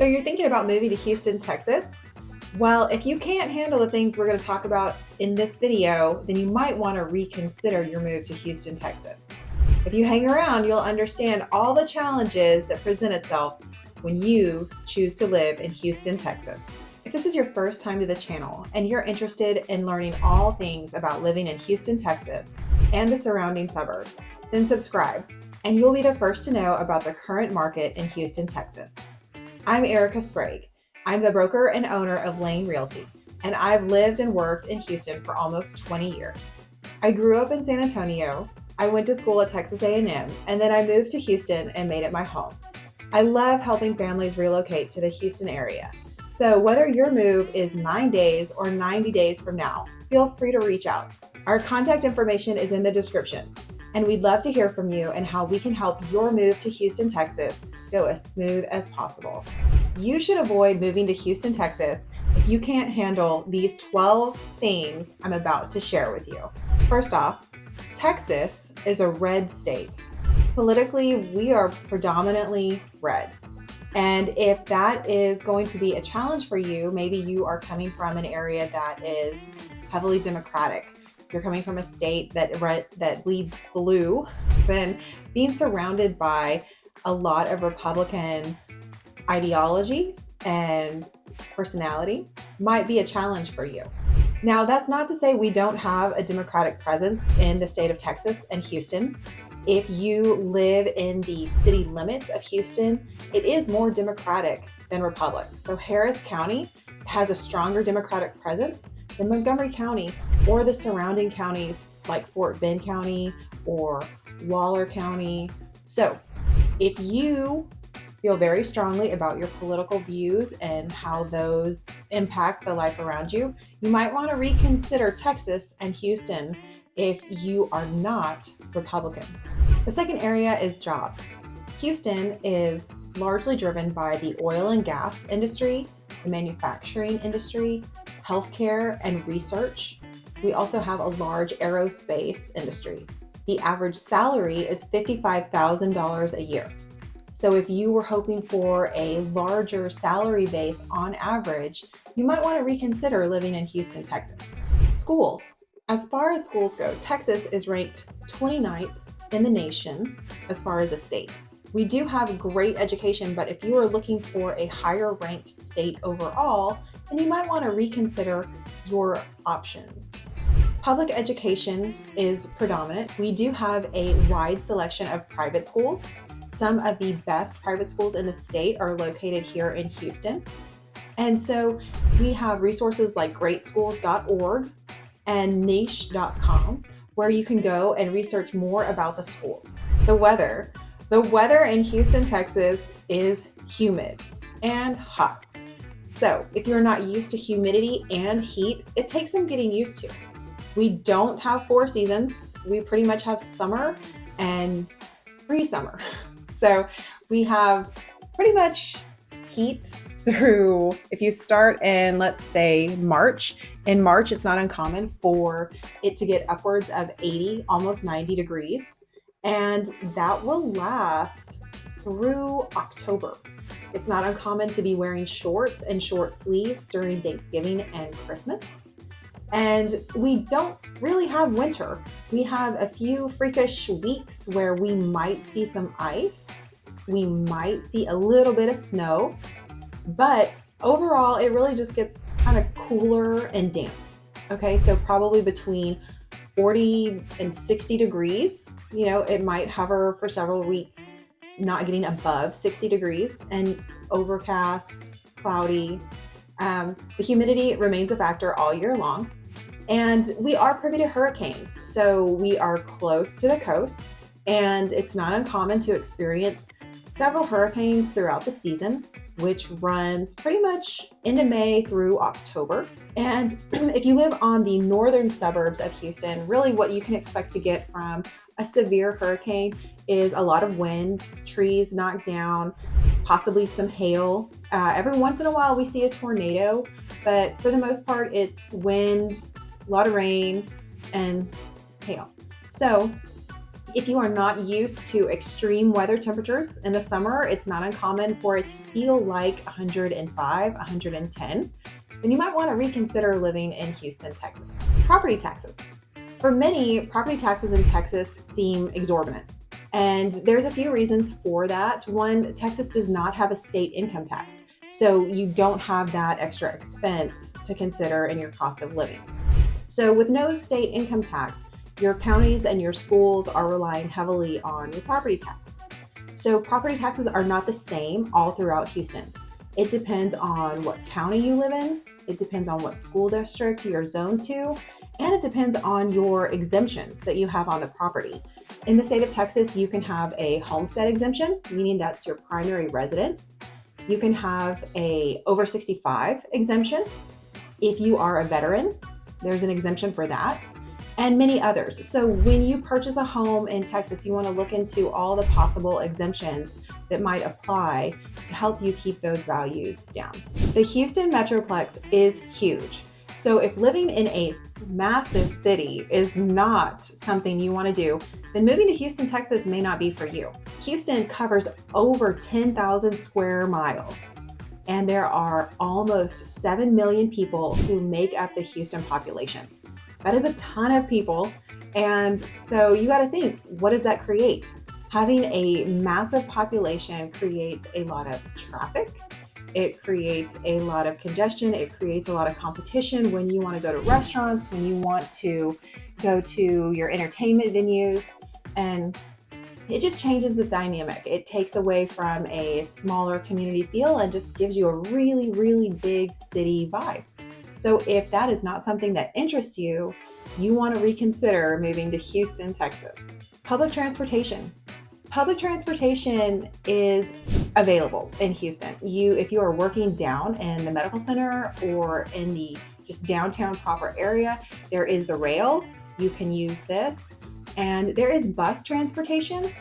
So you're thinking about moving to Houston, Texas? Well, if you can't handle the things we're going to talk about in this video, then you might want to reconsider your move to Houston, Texas. If you hang around, you'll understand all the challenges that present itself when you choose to live in Houston, Texas. If this is your first time to the channel and you're interested in learning all things about living in Houston, Texas and the surrounding suburbs, then subscribe and you'll be the first to know about the current market in Houston, Texas. I'm Erica Sprague. I'm the broker and owner of Lane Realty, and I've lived and worked in Houston for almost 20 years. I grew up in San Antonio, I went to school at Texas A&M, and then I moved to Houston and made it my home. I love helping families relocate to the Houston area. So whether your move is 9 days or 90 days from now, feel free to reach out. Our contact information is in the description, and we'd love to hear from you and how we can help your move to Houston, Texas go as smooth as possible. You should avoid moving to Houston, Texas if you can't handle these 12 things I'm about to share with you. First off, Texas is a red state. Politically, we are predominantly red. And if that is going to be a challenge for you, maybe you are coming from an area that is heavily Democratic. You're coming from a state that bleeds blue, then being surrounded by a lot of Republican ideology and personality might be a challenge for you. Now, that's not to say we don't have a Democratic presence in the state of Texas and Houston. If you live in the city limits of Houston, it is more Democratic than Republican. So Harris County has a stronger Democratic presence than Montgomery County or the surrounding counties like Fort Bend County or Waller County. So if you feel very strongly about your political views and how those impact the life around you, you might want to reconsider Texas and Houston if you are not Republican. The second area is jobs. Houston is largely driven by the oil and gas industry, the manufacturing industry, healthcare, and research. We also have a large aerospace industry. The average salary is $55,000 a year. So if you were hoping for a larger salary base on average, you might want to reconsider living in Houston, Texas. Schools. As far as schools go, Texas is ranked 29th in the nation as far as a state. We do have great education, but if you are looking for a higher ranked state overall, then you might want to reconsider your options. Public education is predominant. We do have a wide selection of private schools. Some of the best private schools in the state are located here in Houston. And so we have resources like greatschools.org and niche.com where you can go and research more about the schools. The weather. The weather in Houston, Texas is humid and hot. So if you're not used to humidity and heat, it takes some getting used to. We don't have 4 seasons. We pretty much have summer and pre-summer. So we have pretty much heat through, if you start in, let's say, March. In March, it's not uncommon for it to get upwards of 80, almost 90 degrees. And that will last through October. It's not uncommon to be wearing shorts and short sleeves during Thanksgiving and Christmas. And we don't really have winter. We have a few freakish weeks where we might see some ice. We might see a little bit of snow, but overall, it really just gets kind of cooler and damp. Okay, so probably between 40 and 60 degrees. You know, it might hover for several weeks, not getting above 60 degrees, and overcast, cloudy. The humidity remains a factor all year long. And we are privy to hurricanes. So we are close to the coast, and it's not uncommon to experience several hurricanes throughout the season, which runs pretty much into May through October. And if you live on the northern suburbs of Houston, really what you can expect to get from a severe hurricane is a lot of wind, trees knocked down, possibly some hail. Every once in a while we see a tornado, but for the most part it's wind, a lot of rain, and hail. So If you are not used to extreme weather temperatures in the summer, it's not uncommon for it to feel like 105, 110, then you might want to reconsider living in Houston, Texas. Property taxes. For many, property taxes in Texas seem exorbitant. And there's a few reasons for that. One, Texas does not have a state income tax, so you don't have that extra expense to consider in your cost of living. So with no state income tax, your counties and your schools are relying heavily on your property tax. So property taxes are not the same all throughout Houston. It depends on what county you live in, it depends on what school district you're zoned to, and it depends on your exemptions that you have on the property. In the state of Texas, you can have a homestead exemption, meaning that's your primary residence. You can have a over 65 exemption. If you are a veteran, there's an exemption for that, and many others. So when you purchase a home in Texas, you want to look into all the possible exemptions that might apply to help you keep those values down. The Houston Metroplex is huge. So if living in a massive city is not something you want to do, then moving to Houston, Texas may not be for you. Houston covers over 10,000 square miles, and there are almost 7 million people who make up the Houston population. That is a ton of people. And so you got to think, what does that create? Having a massive population creates a lot of traffic. It creates a lot of congestion. It creates a lot of competition when you want to go to restaurants, when you want to go to your entertainment venues, and it just changes the dynamic. It takes away from a smaller community feel and just gives you a really, really big city vibe. So if that is not something that interests you, you want to reconsider moving to Houston, Texas. Public transportation. Public transportation is available in Houston. If you are working down in the medical center or in the just downtown proper area, there is the rail. You can use this, and there is bus transportation.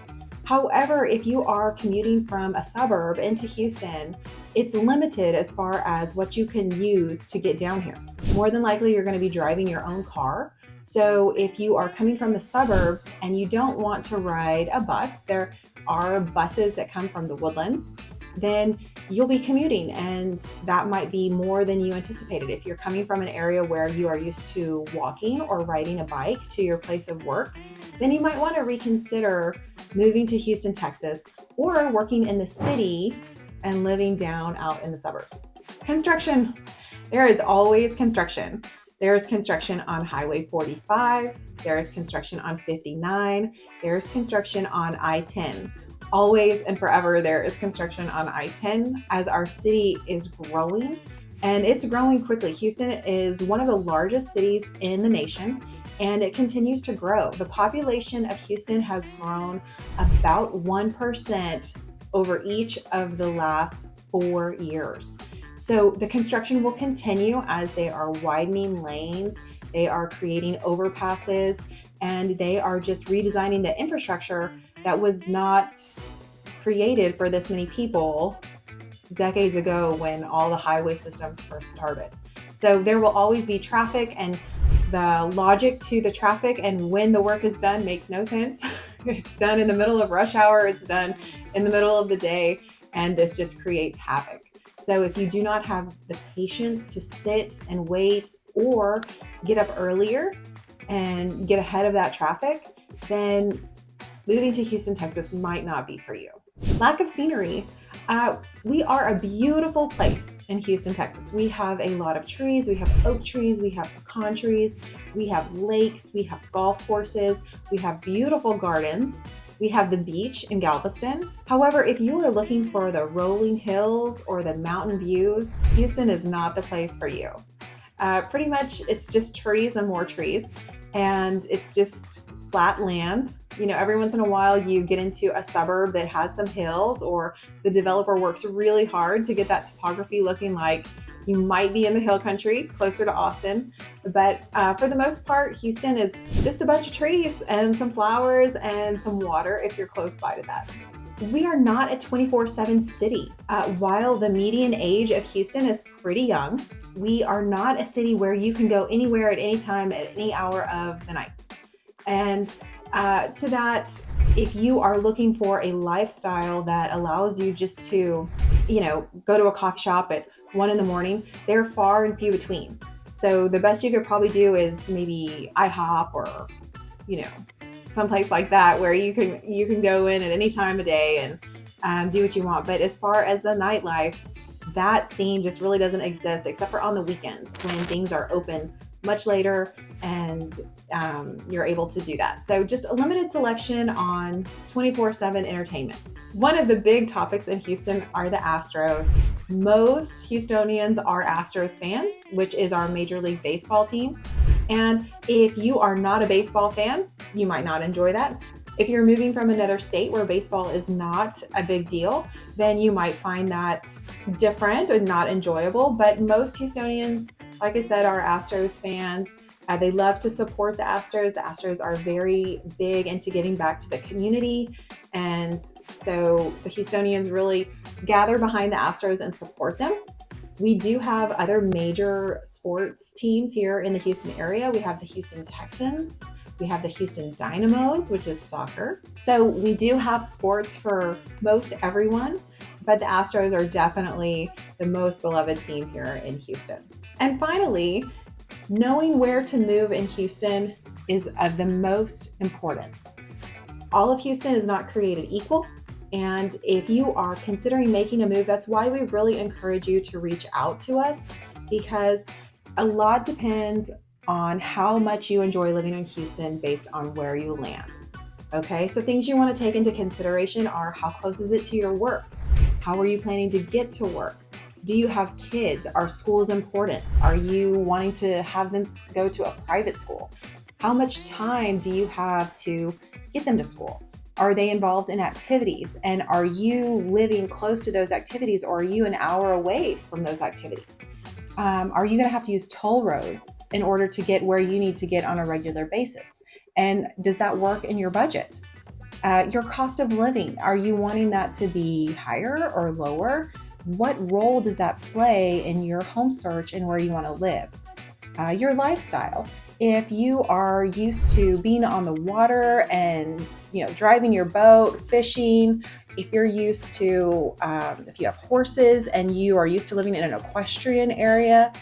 However, if you are commuting from a suburb into Houston, it's limited as far as what you can use to get down here. More than likely, you're going to be driving your own car. So if you are coming from the suburbs and you don't want to ride a bus, there are buses that come from the Woodlands, then you'll be commuting, and that might be more than you anticipated. If you're coming from an area where you are used to walking or riding a bike to your place of work, then you might want to reconsider moving to Houston, Texas, or working in the city and living down out in the suburbs. Construction. There is always construction. There's construction on Highway 45. There's construction on 59. There's construction on I-10. Always and forever, there is construction on I-10 as our city is growing, and it's growing quickly. Houston is one of the largest cities in the nation, and it continues to grow. The population of Houston has grown about 1% over each of the last 4 years. So the construction will continue as they are widening lanes, they are creating overpasses, and they are just redesigning the infrastructure that was not created for this many people decades ago when all the highway systems first started. So there will always be traffic, and the logic to the traffic and when the work is done makes no sense. It's done in the middle of rush hour, it's done in the middle of the day, and this just creates havoc. So if you do not have the patience to sit and wait or get up earlier and get ahead of that traffic, then moving to Houston, Texas might not be for you. Lack of scenery. We are a beautiful place in Houston, Texas. We have a lot of trees. We have oak trees. We have pecan trees. We have lakes. We have golf courses. We have beautiful gardens. We have the beach in Galveston. However, if you are looking for the rolling hills or the mountain views, Houston is not the place for you. Pretty much it's just trees and more trees, and it's just flat land. You know, every once in a while you get into a suburb that has some hills, or the developer works really hard to get that topography looking like you might be in the hill country closer to Austin. But for the most part, Houston is just a bunch of trees and some flowers and some water if you're close by to that. We are not a 24/7 city. While the median age of Houston is pretty young, we are not a city where you can go anywhere at any time at any hour of the night. And to that, if you are looking for a lifestyle that allows you just to, go to a coffee shop at 1 in the morning, they're far and few between. So the best you could probably do is maybe IHOP or, someplace like that where you can go in at any time of day and do what you want. But as far as the nightlife, that scene just really doesn't exist except for on the weekends when things are open much later and you're able to do that. So just a limited selection on 24/7 entertainment. One of the big topics in Houston are the Astros. Most Houstonians are Astros fans, which is our Major League Baseball team. And if you are not a baseball fan, you might not enjoy that. If you're moving from another state where baseball is not a big deal, then you might find that different and not enjoyable. But most Houstonians, like I said, are Astros fans. They love to support the Astros. The Astros are very big into giving back to the community. And so the Houstonians really gather behind the Astros and support them. We do have other major sports teams here in the Houston area. We have the Houston Texans. We have the Houston Dynamos, which is soccer. So we do have sports for most everyone, but the Astros are definitely the most beloved team here in Houston. And finally, knowing where to move in Houston is of the most importance. All of Houston is not created equal. And if you are considering making a move, that's why we really encourage you to reach out to us, because a lot depends on how much you enjoy living in Houston based on where you land. Okay, so things you want to take into consideration are: how close is it to your work? How are you planning to get to work? Do you have kids? Are schools important? Are you wanting to have them go to a private school? How much time do you have to get them to school? Are they involved in activities? And are you living close to those activities, or are you an hour away from those activities? Are you going to have to use toll roads in order to get where you need to get on a regular basis? And does that work in your budget? Your cost of living, are you wanting that to be higher or lower? What role does that play in your home search and where you want to live? Your lifestyle. If you are used to being on the water and driving your boat, fishing, if you're used to, if you have horses and you are used to living in an equestrian area,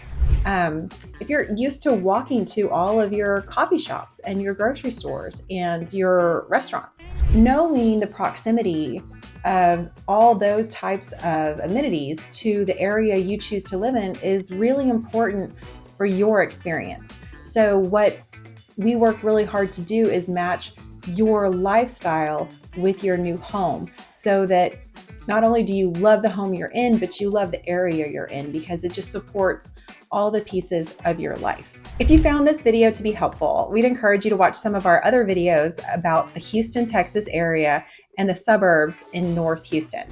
if you're used to walking to all of your coffee shops and your grocery stores and your restaurants, knowing the proximity of all those types of amenities to the area you choose to live in is really important for your experience. So what we work really hard to do is match your lifestyle with your new home, so that not only do you love the home you're in, but you love the area you're in, because it just supports all the pieces of your life. If you found this video to be helpful, we'd encourage you to watch some of our other videos about the Houston, Texas area and the suburbs in North Houston.